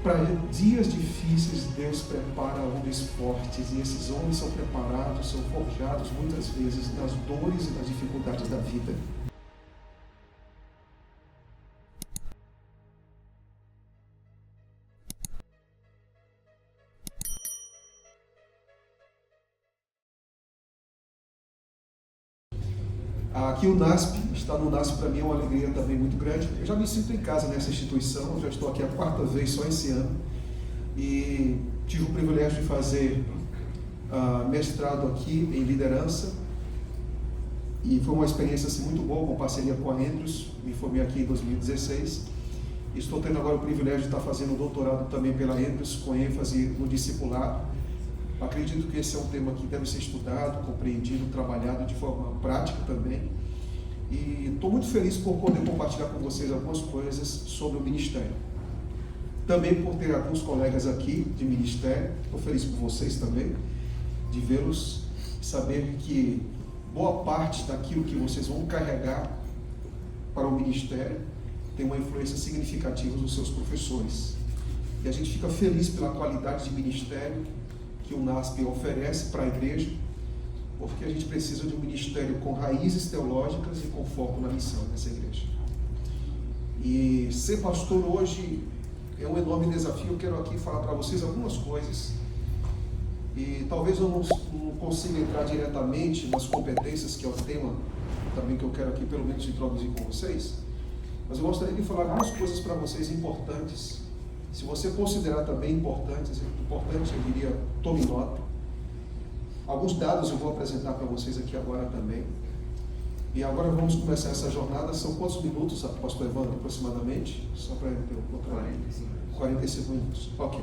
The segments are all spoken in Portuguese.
Para dias difíceis, Deus prepara homens fortes, e esses homens são preparados, são forjados muitas vezes nas dores e nas dificuldades da vida. Aqui o NASP, estar no NASP para mim é uma alegria também muito grande. Eu já me sinto em casa nessa instituição, eu já estou aqui a 4ª vez só esse ano. E tive o privilégio de fazer mestrado aqui em liderança. E foi uma experiência assim, muito boa, com parceria com a Andrews. Me formei aqui em 2016. Estou tendo agora o privilégio de estar fazendo doutorado também pela Andrews, com ênfase no discipulado. Acredito que esse é um tema que deve ser estudado, compreendido, trabalhado de forma prática também. E estou muito feliz por poder compartilhar com vocês algumas coisas sobre o ministério. Também por ter alguns colegas aqui de ministério. Estou feliz por vocês também, de vê-los, saber que boa parte daquilo que vocês vão carregar para o ministério tem uma influência significativa nos seus professores. E a gente fica feliz pela qualidade de ministério que o NASP oferece para a igreja, porque a gente precisa de um ministério com raízes teológicas e com foco na missão dessa igreja. E ser pastor hoje é um enorme desafio. Eu quero aqui falar para vocês algumas coisas, e talvez eu não consiga entrar diretamente nas competências, que é o tema também que eu quero aqui pelo menos introduzir com vocês, mas eu gostaria de falar algumas coisas para vocês importantes. Se você considerar também importante, eu diria, tome nota. Alguns dados eu vou apresentar para vocês aqui agora também. E agora vamos começar essa jornada. São quantos minutos, pastor Evandro, aproximadamente? Só para eu ter um pouco. 45 minutos. Ok.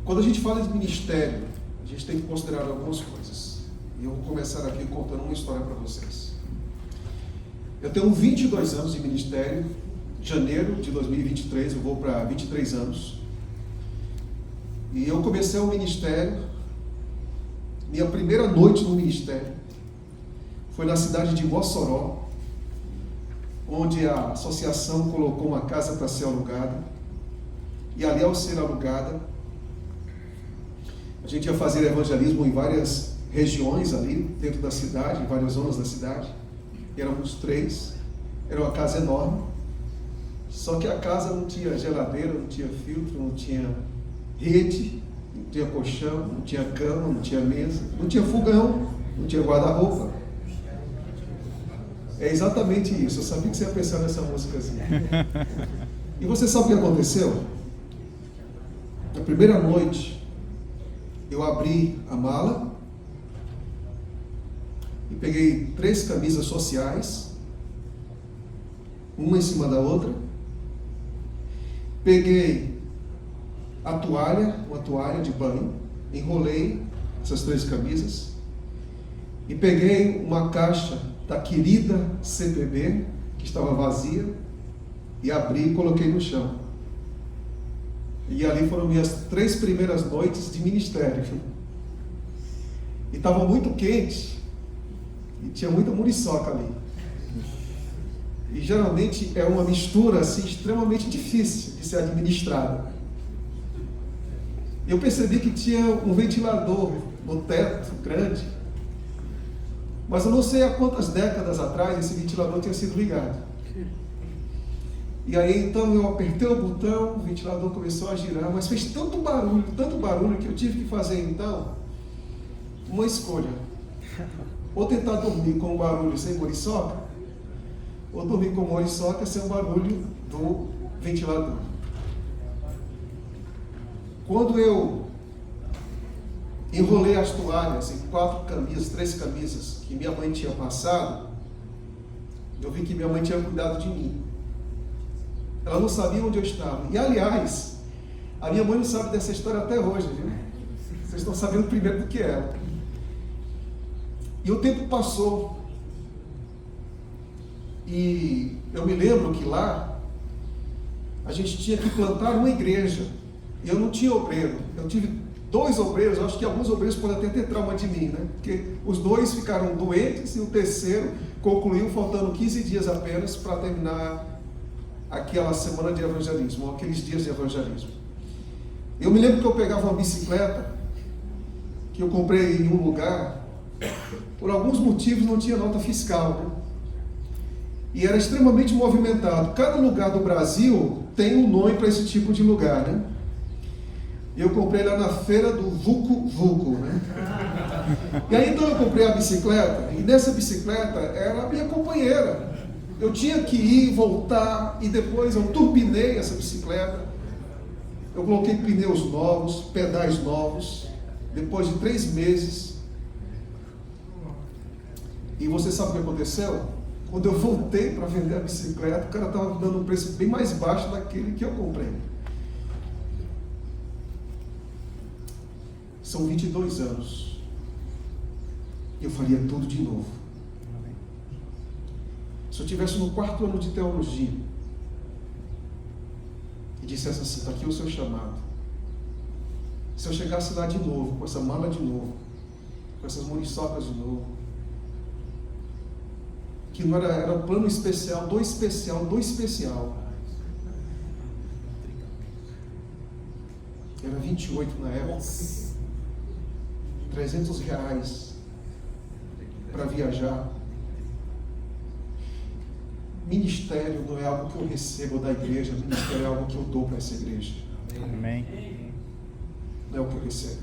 Quando a gente fala de ministério, a gente tem que considerar algumas coisas. E eu vou começar aqui contando uma história para vocês. Eu tenho 22 anos de ministério. Janeiro de 2023, eu vou para 23 anos. E eu comecei o ministério, minha primeira noite no ministério foi na cidade de Mossoró, onde a associação colocou uma casa para ser alugada. E ali, ao ser alugada, a gente ia fazer evangelismo em várias regiões ali, dentro da cidade, em várias zonas da cidade. Éramos 3, era uma casa enorme. Só que a casa não tinha geladeira, não tinha filtro, não tinha rede, não tinha colchão, não tinha cama, não tinha mesa, não tinha fogão, não tinha guarda-roupa. É exatamente isso. Eu sabia que você ia pensar nessa músicazinha. E você sabe o que aconteceu? Na primeira noite, eu abri a mala e peguei 3 camisas sociais, uma em cima da outra. Peguei a toalha, uma toalha de banho, enrolei essas 3 camisas e peguei uma caixa da querida CPB, que estava vazia, e abri e coloquei no chão. E ali foram minhas 3 primeiras noites de ministério. E estava muito quente, e tinha muita muriçoca ali. E geralmente é uma mistura assim, extremamente difícil de ser administrada. Eu percebi que tinha um ventilador no teto grande, mas eu não sei há quantas décadas atrás esse ventilador tinha sido ligado. E aí então eu apertei o botão, o ventilador começou a girar, mas fez tanto barulho que eu tive que fazer então uma escolha. Ou tentar dormir com o barulho sem muriçoca, ou dormir com muriçoca sem o barulho do ventilador. Quando eu enrolei as toalhas em 4 camisas, 3 camisas que minha mãe tinha passado, eu vi que minha mãe tinha cuidado de mim. Ela não sabia onde eu estava. E aliás, a minha mãe não sabe dessa história até hoje, viu? Vocês estão sabendo primeiro do que ela. E o tempo passou. E eu me lembro que lá a gente tinha que plantar uma igreja. E eu não tinha obreiro. Eu tive 2 obreiros, acho que alguns obreiros podem até ter trauma de mim, né? Porque os 2 ficaram doentes e o terceiro concluiu faltando 15 dias apenas para terminar aquela semana de evangelismo, ou aqueles dias de evangelismo. Eu me lembro que eu pegava uma bicicleta, que eu comprei em um lugar, por alguns motivos não tinha nota fiscal, né? E era extremamente movimentado. Cada lugar do Brasil tem um nome para esse tipo de lugar, né? Eu comprei lá na feira do Vucu Vucu, né? E aí então eu comprei a bicicleta, e nessa bicicleta era a minha companheira. Eu tinha que ir, voltar, e depois eu turbinei essa bicicleta. Eu coloquei pneus novos, pedais novos, depois de 3 meses. E você sabe o que aconteceu? Quando eu voltei para vender a bicicleta, o cara estava dando um preço bem mais baixo daquele que eu comprei. São 22 anos. Eu faria tudo de novo. Se eu estivesse no 4º ano de teologia e dissesse assim, está aqui o seu chamado. Se eu chegasse lá de novo, com essa mala de novo, com essas muriçocas de novo, que não era plano especial, do especial, do especial. Era 28 na época. R$300 para viajar. Ministério não é algo que eu recebo da igreja, ministério é algo que eu dou para essa igreja. Amém. Não é o que eu recebo.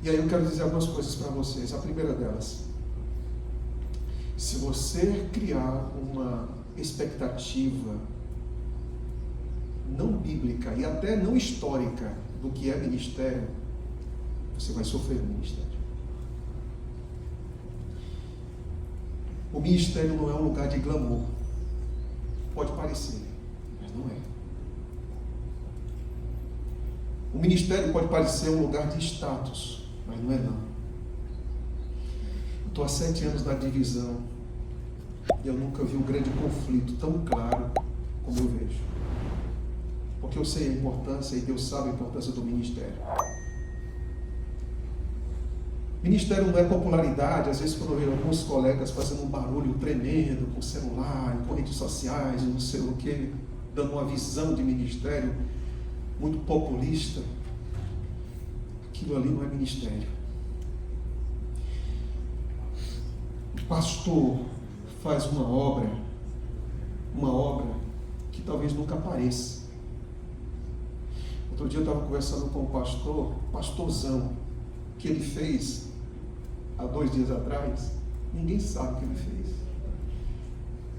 E aí eu quero dizer algumas coisas para vocês. A primeira delas, se você criar uma expectativa não bíblica e até não histórica do que é ministério, você vai sofrer no ministério. O ministério não é um lugar de glamour. Pode parecer, mas não é. O ministério pode parecer um lugar de status, mas não é não. Eu estou há 7 anos na divisão e eu nunca vi um grande conflito tão claro como eu vejo. Porque eu sei a importância e Deus sabe a importância do ministério. Ministério não é popularidade. Às vezes quando eu vejo alguns colegas fazendo um barulho tremendo com celular, com redes sociais, não sei o que, dando uma visão de ministério muito populista, aquilo ali não é ministério. O pastor faz uma obra que talvez nunca apareça. Outro dia eu estava conversando com um pastorzão, que ele fez há 2 dias atrás. Ninguém sabe o que ele fez,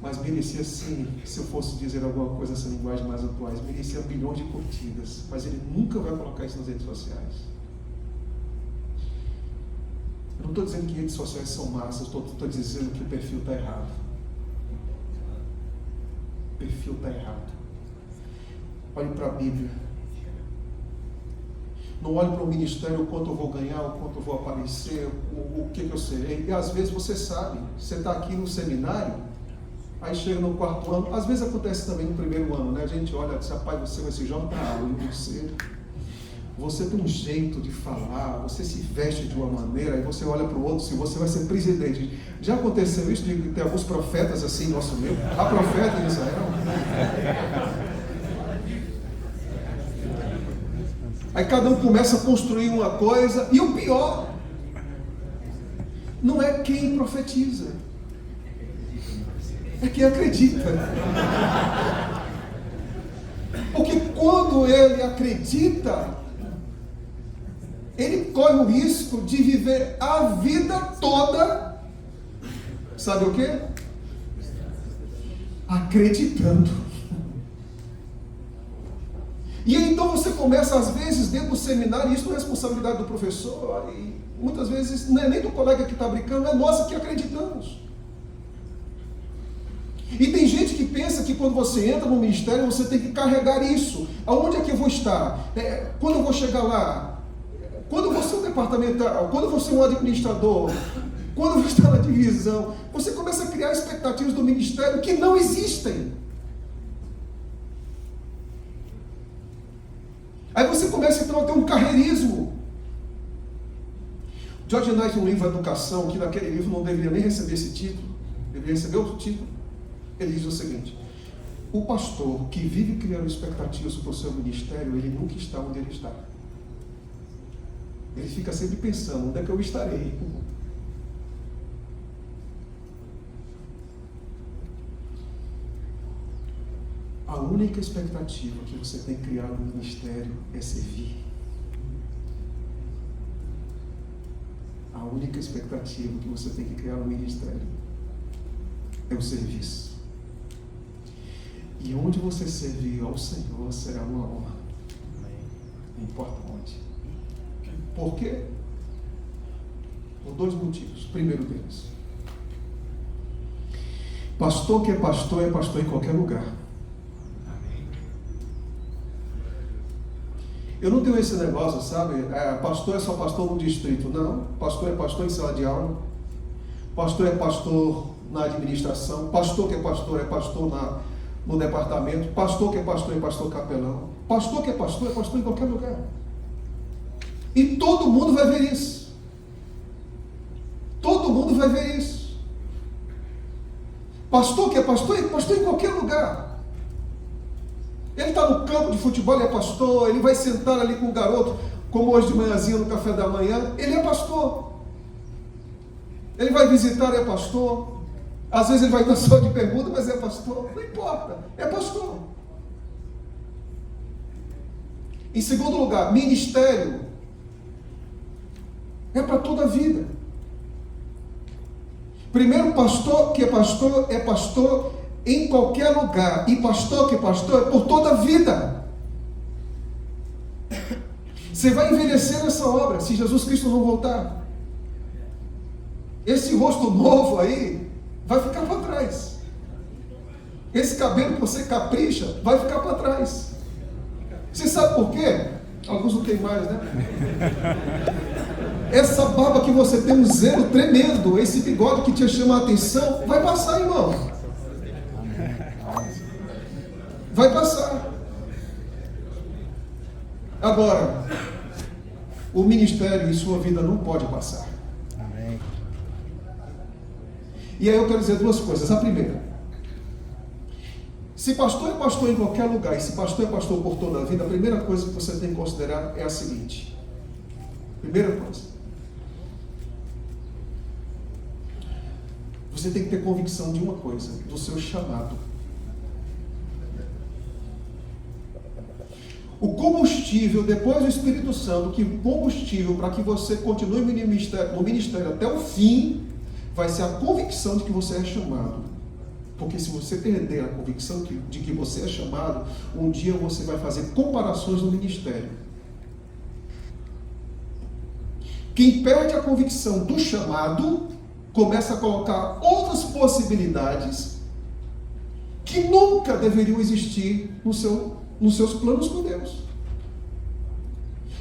mas merecia sim, se eu fosse dizer alguma coisa nessa linguagem mais atuais, merecia bilhões de curtidas, mas ele nunca vai colocar isso nas redes sociais. Eu não estou dizendo que redes sociais são massas, estou dizendo que o perfil está errado. O perfil está errado. Olhe para a Bíblia. Não olhe para o ministério, o quanto eu vou ganhar, o quanto eu vou aparecer, o que eu serei. E às vezes você sabe, você está aqui no seminário, aí chega no 4º ano, às vezes acontece também no 1º ano, né? A gente olha e diz, rapaz, você vai se jogar para aula, você tem um jeito de falar, você se veste de uma maneira, aí você olha para o outro, se você vai ser presidente. Já aconteceu isso de ter alguns profetas assim, nosso meio? Há profeta em Israel? Aí cada um começa a construir uma coisa, e o pior não é quem profetiza, é quem acredita. Porque quando ele acredita, ele corre o risco de viver a vida toda, sabe o quê? Acreditando. E então você começa, às vezes, dentro do seminário, e isso não é responsabilidade do professor, e muitas vezes não é nem do colega que está brincando, é nossa que acreditamos. E tem gente que pensa que quando você entra no ministério, você tem que carregar isso. Aonde é que eu vou estar? Quando eu vou chegar lá? Quando eu vou ser um departamental? Quando eu vou ser um administrador? Quando eu vou estar na divisão? Você começa a criar expectativas do ministério que não existem. Aí você começa então a ter um carreirismo. George Knight, no livro Educação, que naquele livro não deveria nem receber esse título, deveria receber outro título, Ele diz o seguinte: o pastor que vive criando expectativas para o seu ministério, ele nunca está onde ele está. Ele fica sempre pensando, onde é que eu estarei? A única expectativa que você tem que criar no ministério é servir. A única expectativa que você tem que criar no ministério é o serviço. E onde você servir ao Senhor será uma honra. Não importa onde. Por quê? Por dois motivos. Primeiro deles: pastor que é pastor em qualquer lugar. Eu não tenho esse negócio, sabe? Pastor é só pastor no distrito. Não. Pastor é pastor em sala de aula. Pastor é pastor na administração. Pastor que é pastor no departamento. Pastor que é pastor capelão. Pastor que é pastor em qualquer lugar. E todo mundo vai ver isso. Todo mundo vai ver isso. Pastor que é pastor em qualquer lugar. Ele está no campo de futebol, ele é pastor. Ele vai sentar ali com o garoto, como hoje de manhãzinha no café da manhã, ele é pastor. Ele vai visitar, é pastor. Às vezes ele vai estar só de bermuda, mas é pastor. Não importa, é pastor. Em segundo lugar, ministério é para toda a vida. Primeiro, pastor que é pastor em qualquer lugar. E pastor que é pastor é por toda a vida. Você vai envelhecer nessa obra se Jesus Cristo não voltar. Esse rosto novo aí vai ficar para trás. Esse cabelo que você capricha vai ficar para trás. Você sabe por quê? Alguns não tem mais, né? Essa barba que você tem um zelo tremendo, esse bigode que te chama a atenção, vai passar, irmão. Vai passar. Agora, o ministério em sua vida não pode passar. Amém. E aí eu quero dizer duas coisas. A primeira: se pastor é pastor em qualquer lugar, e se pastor é pastor por toda a vida, a primeira coisa que você tem que considerar é a seguinte. Primeira coisa: você tem que ter convicção de uma coisa, do seu chamado. O combustível, depois do Espírito Santo, que o combustível para que você continue no ministério até o fim, vai ser a convicção de que você é chamado. Porque se você perder a convicção de que você é chamado, um dia você vai fazer comparações no ministério. Quem perde a convicção do chamado, começa a colocar outras possibilidades que nunca deveriam existir nos seus planos com Deus.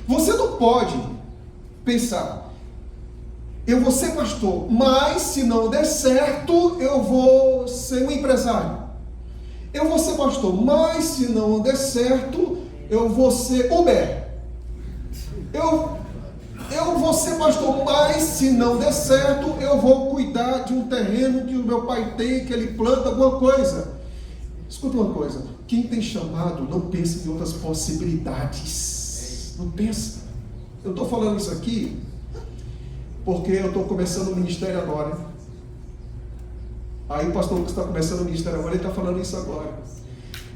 Você não pode pensar: eu vou ser pastor, mas se não der certo, eu vou ser um empresário. Eu vou ser pastor, mas se não der certo, eu vou ser Uber. Eu vou ser pastor, mas se não der certo, eu vou cuidar de um terreno que o meu pai tem, que ele planta alguma coisa. Escuta uma coisa: quem tem chamado não pensa em outras possibilidades. Não pensa. Eu estou falando isso aqui porque eu estou começando o ministério agora. Aí o pastor Lucas está começando o ministério agora, ele está falando isso agora.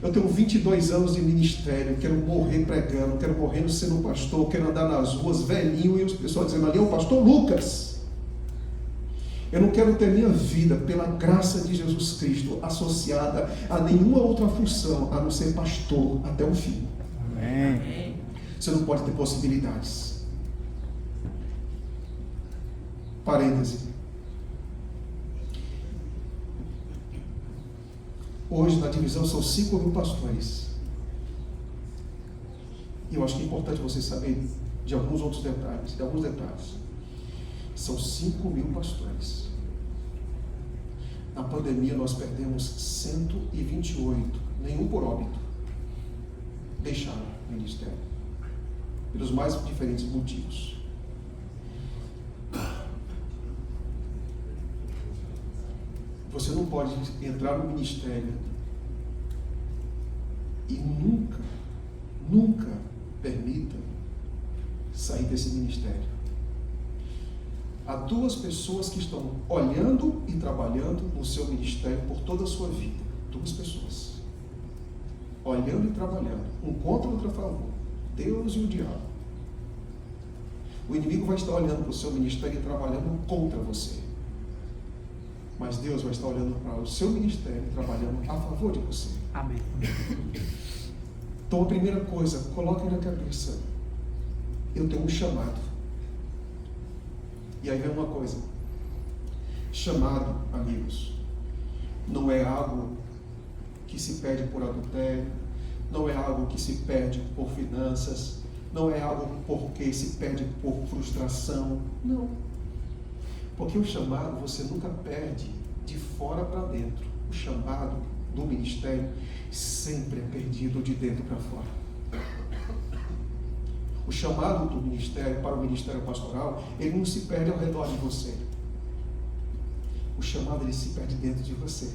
Eu tenho 22 anos de ministério, quero morrer pregando, quero morrer sendo pastor, quero andar nas ruas velhinho e os pessoal dizendo: ali é o pastor Lucas. Eu não quero ter minha vida, pela graça de Jesus Cristo, associada a nenhuma outra função, a não ser pastor até o fim. Amém. Você não pode ter possibilidades. Parêntese. Hoje na divisão são 5.000 pastores. E eu acho que é importante vocês saberem de alguns outros detalhes, São 5.000 pastores. Na pandemia nós perdemos 128, nenhum por óbito. Deixaram o ministério, pelos mais diferentes motivos. Você não pode entrar no ministério e nunca permita sair desse ministério. Há duas pessoas que estão olhando e trabalhando no seu ministério por toda a sua vida. Duas pessoas. Olhando e trabalhando. Um contra, outro a favor. Deus e o diabo. O inimigo vai estar olhando para o seu ministério e trabalhando contra você. Mas Deus vai estar olhando para o seu ministério e trabalhando a favor de você. Amém. Então a primeira coisa, coloque na cabeça: eu tenho um chamado. E aí vem uma coisa: chamado, amigos, não é algo que se perde por adultério, não é algo que se perde por finanças, não é algo porque se perde por frustração, não. Porque o chamado você nunca perde de fora para dentro. O chamado do ministério sempre é perdido de dentro para fora. O chamado do ministério para o ministério pastoral, ele não se perde ao redor de você. O chamado, ele se perde dentro de você.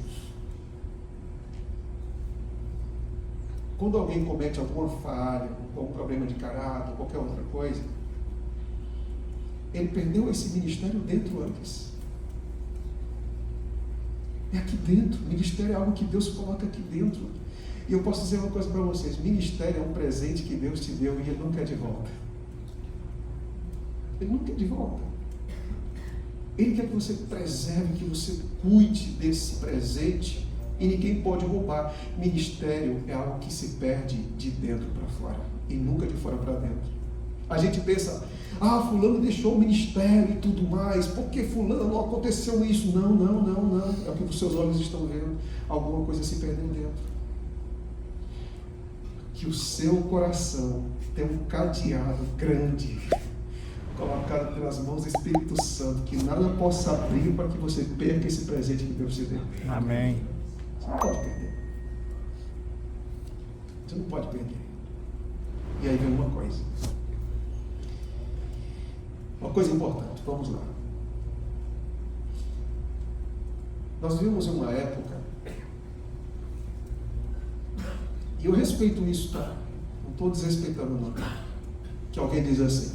Quando alguém comete alguma falha, algum problema de caráter, qualquer outra coisa, ele perdeu esse ministério dentro antes. É aqui dentro. Ministério é algo que Deus coloca aqui dentro. E eu posso dizer uma coisa para vocês: ministério é um presente que Deus te deu e Ele não quer de volta. Ele não quer de volta. Ele quer que você preserve, que você cuide desse presente e ninguém pode roubar. Ministério é algo que se perde de dentro para fora e nunca de fora para dentro. A gente pensa: fulano deixou o ministério e tudo mais, porque fulano não aconteceu isso. Não. É o que os seus olhos estão vendo. Alguma coisa se perdeu dentro. Que o seu coração tem um cadeado grande, colocado pelas mãos do Espírito Santo, que nada possa abrir para que você perca esse presente que Deus te deu. Amém. Você não pode perder. Você não pode perder. E aí vem uma coisa. Uma coisa importante, vamos lá. Nós vivemos em uma época, e eu respeito isso, tá? Não estou desrespeitando não. Que alguém diz assim: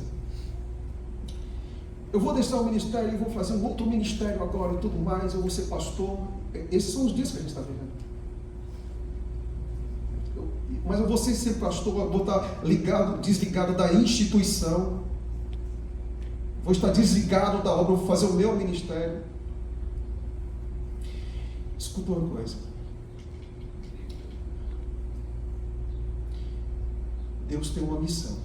eu vou deixar o ministério e vou fazer um outro ministério agora e tudo mais, eu vou ser pastor. Esses são os dias que a gente está vivendo. Mas eu vou ser pastor, eu vou estar desligado da instituição. Vou estar desligado da obra, vou fazer o meu ministério. Escuta uma coisa. Deus tem uma missão.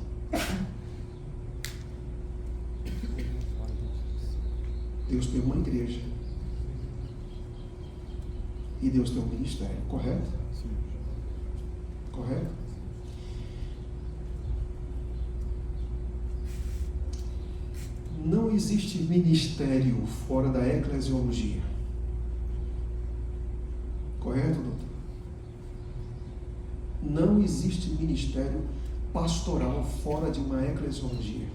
Deus tem uma igreja. E Deus tem um ministério, correto? Sim. Correto? Não existe ministério fora da eclesiologia. Correto, doutor? Não existe ministério pastoral fora de uma eclesiologia.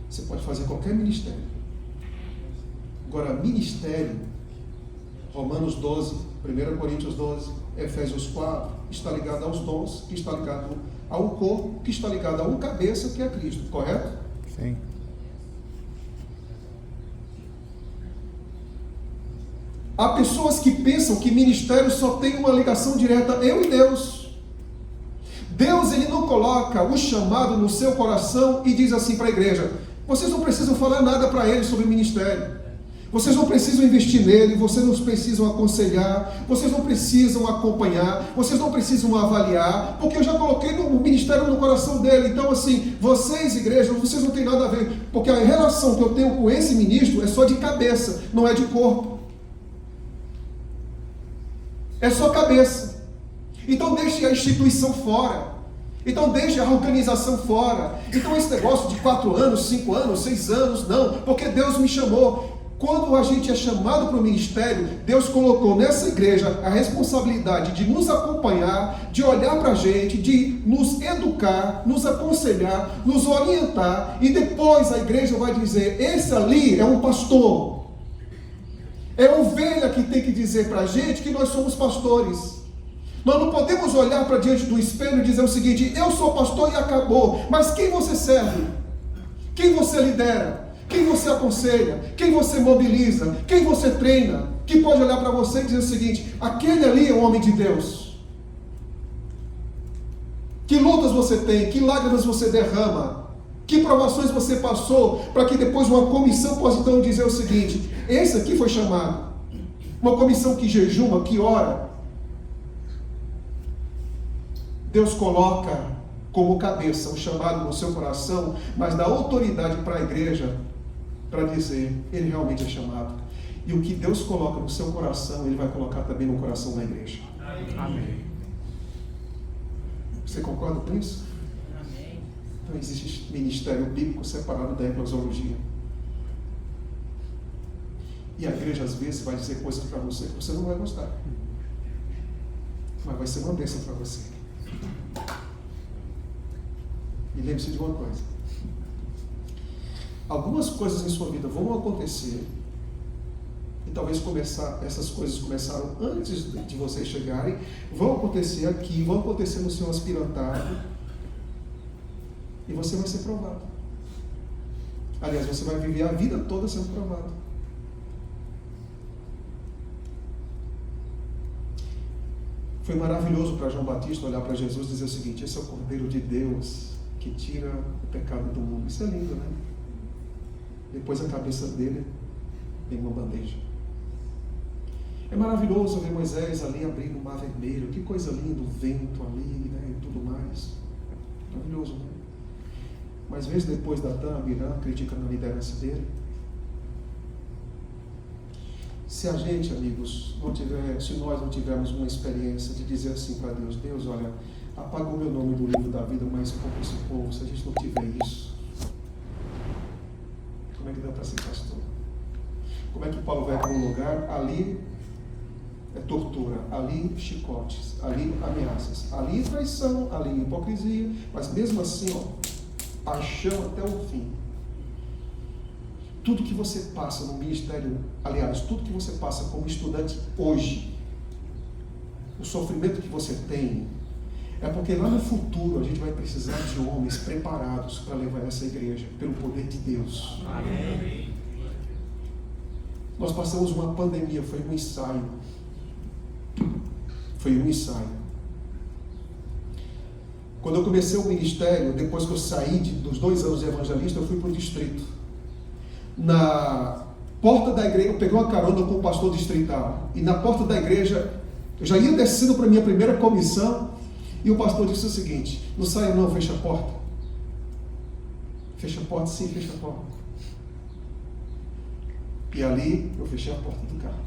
Você pode fazer qualquer ministério. Agora, ministério, Romanos 12, 1 Coríntios 12, Efésios 4, está ligado aos dons, que está ligado ao corpo, que está ligado a uma cabeça, que é Cristo, correto? Sim. Há pessoas que pensam que ministério só tem uma ligação direta, eu e Deus. Deus, ele não coloca o chamado no seu coração e diz assim para a igreja: vocês não precisam falar nada para ele sobre ministério. Vocês não precisam investir nele, vocês não precisam aconselhar, vocês não precisam acompanhar, vocês não precisam avaliar, porque eu já coloquei o ministério no coração dele. Então assim, vocês, igreja, vocês não têm nada a ver, porque a relação que eu tenho com esse ministro é só de cabeça, não é de corpo. É só cabeça. Então deixe a instituição fora. Então deixe a organização fora. Então esse negócio de 4 anos, 5 anos, 6 anos, não, porque Deus me chamou. Quando a gente é chamado para o ministério, Deus colocou nessa igreja a responsabilidade de nos acompanhar, de olhar para a gente, de nos educar, nos aconselhar, nos orientar, e depois a igreja vai dizer: esse ali é um pastor. É a ovelha que tem que dizer para a gente que nós somos pastores. Nós não podemos olhar para diante do espelho e dizer o seguinte: eu sou pastor e acabou. Mas quem você serve? Quem você lidera? Quem você aconselha? Quem você mobiliza? Quem você treina? Que pode olhar para você e dizer o seguinte: aquele ali é um homem de Deus. Que lutas você tem? Que lágrimas você derrama? Que provações você passou para que depois uma comissão possa então dizer o seguinte: esse aqui foi chamado. Uma comissão que jejuma, que ora. Deus coloca como cabeça o chamado no seu coração, mas dá autoridade para a igreja para dizer: ele realmente é chamado. E o que Deus coloca no seu coração, ele vai colocar também no coração da igreja. Amém. Você concorda com isso? Amém. Então existe ministério bíblico separado da eclesiologia. E a igreja às vezes vai dizer coisas para você que você não vai gostar. Mas vai ser uma bênção para você. E lembre-se de uma coisa: algumas coisas em sua vida vão acontecer, e talvez essas coisas começaram antes de vocês chegarem, vão acontecer aqui, vão acontecer no seu aspirantado, e você vai ser provado. Aliás, você vai viver a vida toda sendo provado. Foi maravilhoso para João Batista olhar para Jesus e dizer o seguinte: esse é o Cordeiro de Deus que tira o pecado do mundo. Isso é lindo, né? Depois a cabeça dele tem uma bandeja. É maravilhoso ver Moisés ali abrindo o mar vermelho. Que coisa linda, o vento ali, né? E tudo mais. Maravilhoso, né? Mas vezes depois Datã, Abiram criticando a liderança dele. Se a gente, amigos, se nós não tivermos uma experiência de dizer assim para Deus: Deus, olha, apaga o meu nome do livro da vida, mas pouco esse povo, se a gente não tiver isso, como é que dá para ser pastor? Como é que Paulo vai para um lugar, ali é tortura, ali chicotes, ali ameaças, ali traição, ali hipocrisia, mas mesmo assim, paixão até o fim. Tudo que você passa no ministério, aliás, tudo que você passa como estudante hoje, o sofrimento que você tem, é porque lá no futuro a gente vai precisar de homens preparados para levar essa igreja pelo poder de Deus. Amém. Nós passamos uma pandemia, foi um ensaio. Quando eu comecei o ministério, depois que eu saí dos 2 anos de evangelista, eu fui para o distrito. Na porta da igreja, eu peguei uma carona com o pastor distrital. E na porta da igreja, eu já ia descendo para a minha primeira comissão. E o pastor disse o seguinte: não saia não, fecha a porta. Fecha a porta, sim, fecha a porta. E ali eu fechei a porta do carro.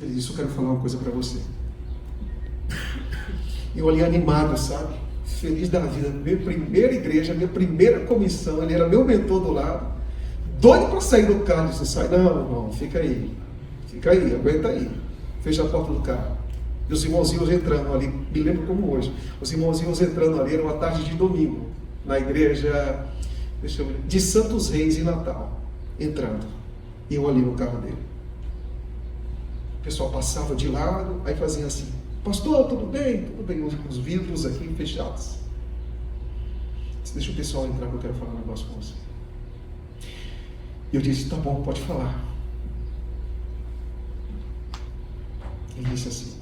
Ele disse: eu quero falar uma coisa para você. Eu ali animado, sabe? Feliz da vida, minha primeira igreja, minha primeira comissão, ele era meu mentor do lado, doido para sair do carro. Disse: sai não, irmão, fica aí, aguenta aí. Fecha a porta do carro. E os irmãozinhos entrando ali, me lembro como hoje, os irmãozinhos entrando ali, era uma tarde de domingo, na igreja, de Santos Reis em Natal, entrando, e eu ali no carro dele. O pessoal passava de lado, aí fazia assim: pastor, tudo bem? Tudo bem, os vidros aqui fechados. Deixa o pessoal entrar que eu quero falar um negócio com você. E eu disse: tá bom, pode falar. Ele disse assim: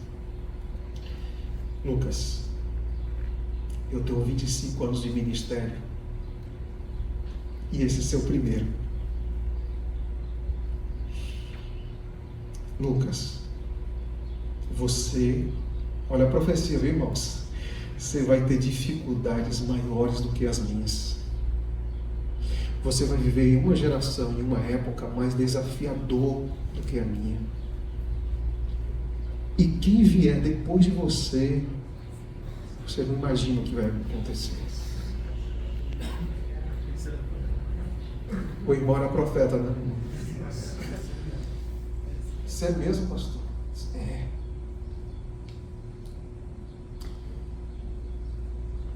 Lucas, eu tenho 25 anos de ministério e esse é seu primeiro. Lucas, você, olha a profecia, viu, irmãos? Você vai ter dificuldades maiores do que as minhas. Você vai viver em uma geração, em uma época mais desafiador do que a minha. E quem vier depois de você, você não imagina o que vai acontecer. O irmão era profeta, né? Isso é mesmo, pastor? É.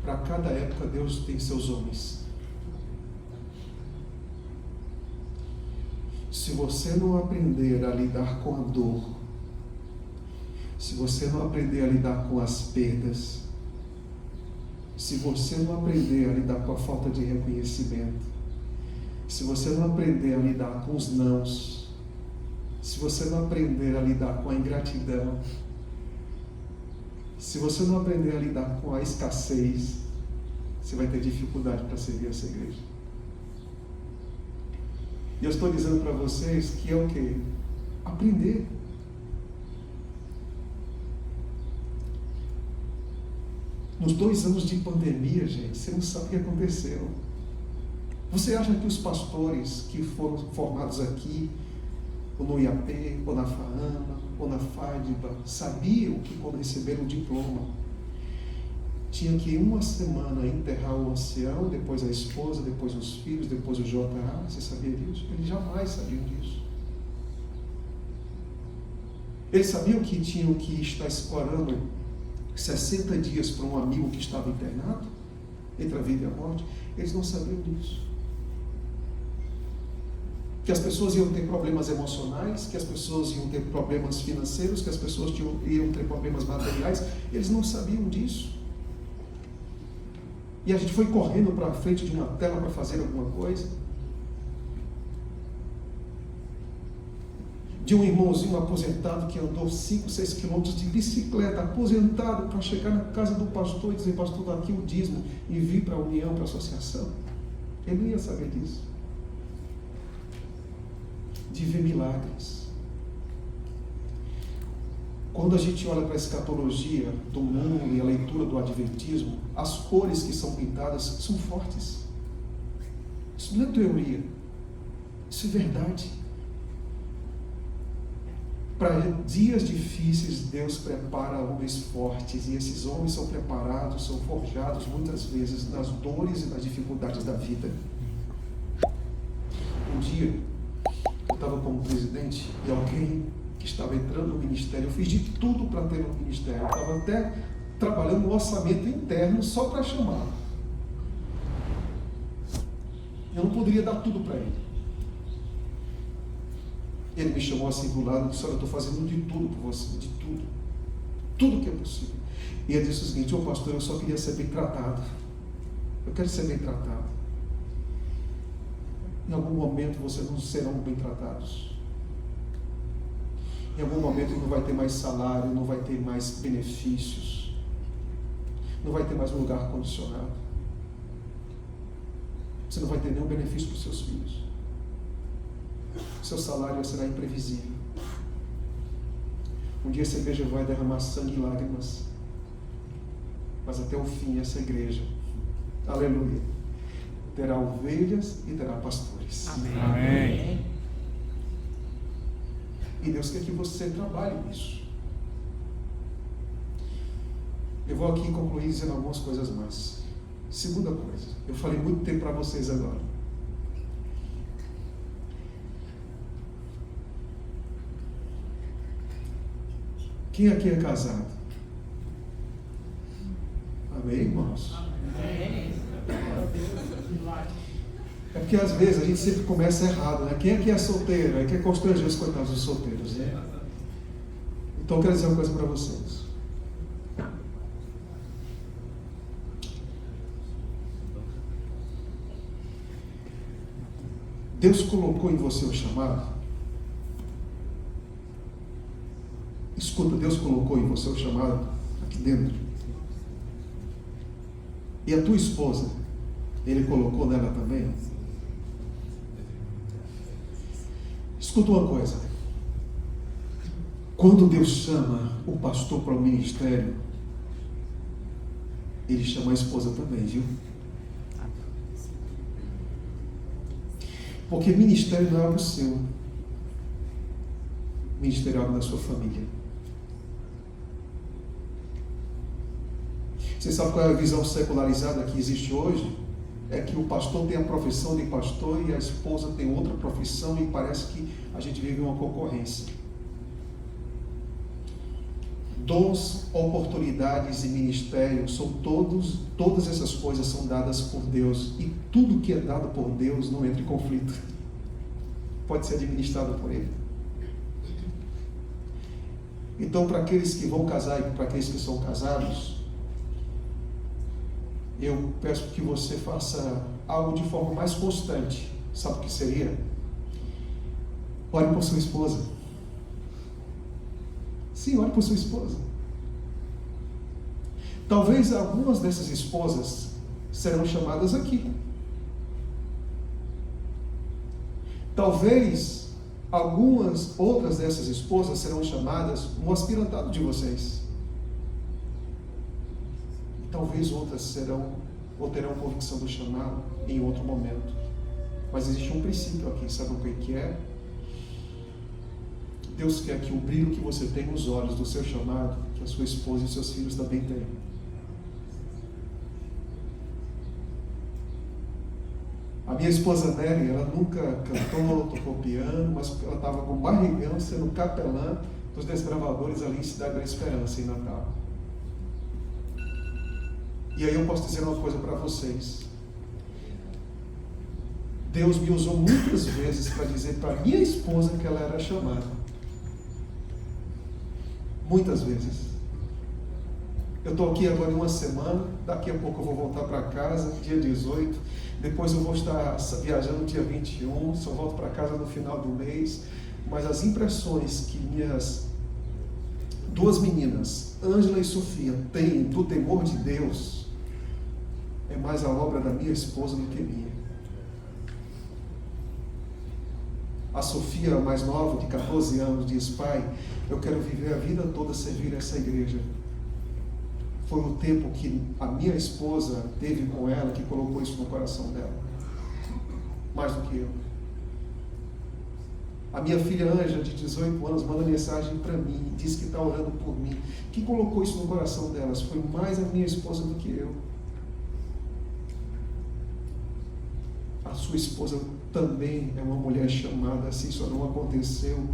Para cada época Deus tem seus homens. se você não aprender a lidar com a dor, se você não aprender a lidar com as perdas, se você não aprender a lidar com a falta de reconhecimento, se você não aprender a lidar com os nãos, se você não aprender a lidar com a ingratidão, se você não aprender a lidar com a escassez, você vai ter dificuldade para servir essa igreja. E eu estou dizendo para vocês que é o quê? Aprender. Nos 2 anos de pandemia, gente, você não sabe o que aconteceu. Você acha que os pastores que foram formados aqui, ou no IAP, ou na FAAMA, ou na FADIBA, sabiam que quando receberam o diploma, tinham que ir 1 semana enterrar o ancião, depois a esposa, depois os filhos, depois o JA? Você sabia disso? Eles jamais sabiam disso. Eles sabiam que tinham que estar escorando 60 dias para um amigo que estava internado, entre a vida e a morte. Eles não sabiam disso. Que as pessoas iam ter problemas emocionais, que as pessoas iam ter problemas financeiros, que as pessoas iam ter problemas materiais. Eles não sabiam disso. E a gente foi correndo para a frente de uma tela para fazer alguma coisa. De um irmãozinho aposentado que andou 5, 6 quilômetros de bicicleta, aposentado, para chegar na casa do pastor e dizer: pastor, dá aqui o dízimo e vir para a união, para a associação. Ele não ia saber disso. De ver milagres. Quando a gente olha para a escatologia do mundo e a leitura do adventismo, as cores que são pintadas são fortes. Isso não é teoria. Isso é verdade. Para dias difíceis, Deus prepara homens fortes, e esses homens são preparados, são forjados muitas vezes nas dores e nas dificuldades da vida. Um dia, eu estava como presidente e alguém que estava entrando no ministério, eu fiz de tudo para ter um ministério, eu estava até trabalhando no orçamento interno só para chamar. Eu não poderia dar tudo para ele. Ele me chamou assim do lado e disse: olha, eu estou fazendo de tudo por você, de tudo. Tudo que é possível. E ele disse o seguinte: ô pastor, eu só queria ser bem tratado. Eu quero ser bem tratado. Em algum momento vocês não serão bem tratados. Em algum momento não vai ter mais salário, não vai ter mais benefícios, não vai ter mais um lugar condicionado. Você não vai ter nenhum benefício para os seus filhos. Seu salário será imprevisível. Um dia essa igreja vai derramar sangue e lágrimas, mas até o fim essa igreja, aleluia, terá ovelhas e terá pastores. Amém. Amém. E Deus quer que você trabalhe nisso. Eu vou aqui concluir dizendo algumas coisas mais. Segunda coisa, eu falei muito tempo para vocês agora. Quem aqui é casado? Amém, irmãos? Amém. É porque às vezes a gente sempre começa errado, né? Quem aqui é solteiro? Aí quer constranger os coitados dos solteiros, né? Então eu quero dizer uma coisa para vocês. Deus colocou em você o chamado. Escuta, Deus colocou em você o chamado aqui dentro. E a tua esposa, Ele colocou nela também. Escuta uma coisa. Quando Deus chama o pastor para o ministério, Ele chama a esposa também, viu? Porque ministério não é algo seu. Ministério é algo da sua família. Você sabe qual é a visão secularizada que existe hoje? É que o pastor tem a profissão de pastor e a esposa tem outra profissão, e parece que a gente vive uma concorrência. Dons, oportunidades e ministérios são todas essas coisas são dadas por Deus, e tudo que é dado por Deus não entra em conflito. pode ser administrado por Ele. Então, para aqueles que vão casar e para aqueles que são casados, eu peço que você faça algo de forma mais constante. Sabe o que seria? Ore por sua esposa. Sim, ore por sua esposa. Talvez algumas dessas esposas serão chamadas aqui. Talvez algumas outras dessas esposas serão chamadas no aspirantado de vocês. Talvez outras serão ou terão convicção do chamado em outro momento. Mas existe um princípio aqui, sabe o que é? Deus quer que o brilho que você tem nos olhos do seu chamado, que a sua esposa e os seus filhos também tenham. A minha esposa Mary, ela nunca cantou, tocou piano, mas ela estava com barrigão sendo capelã dos desbravadores ali em Cidade da Esperança, em Natal. E aí eu posso dizer uma coisa para vocês. Deus me usou muitas vezes para dizer para minha esposa que ela era chamada. Muitas vezes. Eu estou aqui agora em uma semana, daqui a pouco eu vou voltar para casa, dia 18, depois eu vou estar viajando dia 21, só volto para casa no final do mês, mas as impressões que minhas duas meninas, Ângela e Sofia, têm do temor de Deus, é mais a obra da minha esposa do que minha. A Sofia, mais nova, de 14 anos, diz: pai, eu quero viver a vida toda servir essa igreja. Foi o tempo que a minha esposa teve com ela que colocou isso no coração dela. Mais do que eu. A minha filha Ângela, de 18 anos, manda mensagem para mim, diz que está orando por mim. Quem colocou isso no coração delas foi mais a minha esposa do que eu. A sua esposa também é uma mulher chamada, assim só não aconteceu.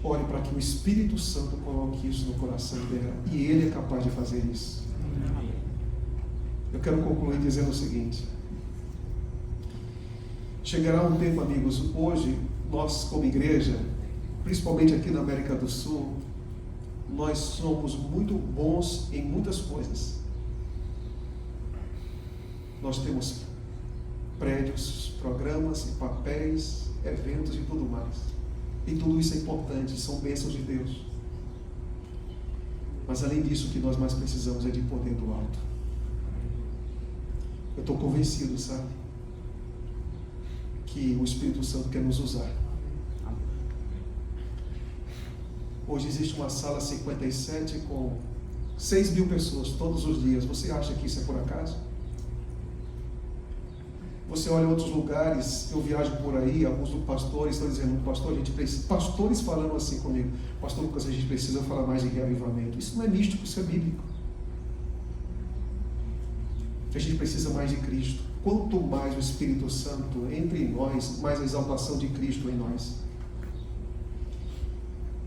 Ore para que o Espírito Santo coloque isso no coração dela. E Ele é capaz de fazer isso. Eu quero concluir dizendo o seguinte. Chegará um tempo, amigos, hoje, nós como igreja, principalmente aqui na América do Sul, nós somos muito bons em muitas coisas. Nós temos prédios, programas, papéis, eventos e tudo mais. E tudo isso é importante, são bênçãos de Deus. Mas além disso, o que nós mais precisamos é de poder do alto. Eu estou convencido, sabe, que o Espírito Santo quer nos usar. Hoje existe uma sala 57 com 6.000 pessoas todos os dias. Você acha que isso é por acaso? Você olha outros lugares, eu viajo por aí, alguns dos pastores estão dizendo: pastor, a gente precisa, pastores falando assim comigo: pastor Lucas, a gente precisa falar mais de reavivamento. Isso não é místico, isso é bíblico. A gente precisa mais de Cristo. Quanto mais o Espírito Santo entre em nós, mais a exaltação de Cristo em nós.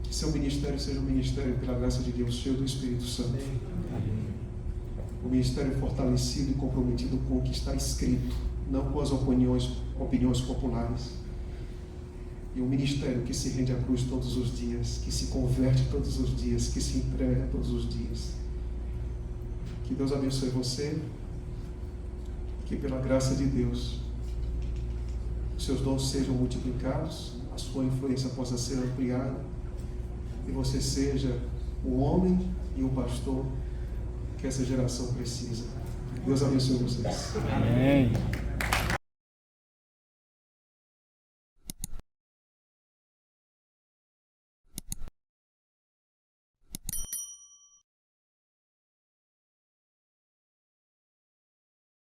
Que seu ministério seja um ministério, pela graça de Deus, cheio do Espírito Santo. O ministério fortalecido e comprometido com o que está escrito, não com as opiniões populares. E um ministério que se rende à cruz todos os dias, que se converte todos os dias, que se entrega todos os dias. Que Deus abençoe você, que pela graça de Deus os seus dons sejam multiplicados, a sua influência possa ser ampliada e você seja o homem e o pastor que essa geração precisa. Deus abençoe vocês. Amém.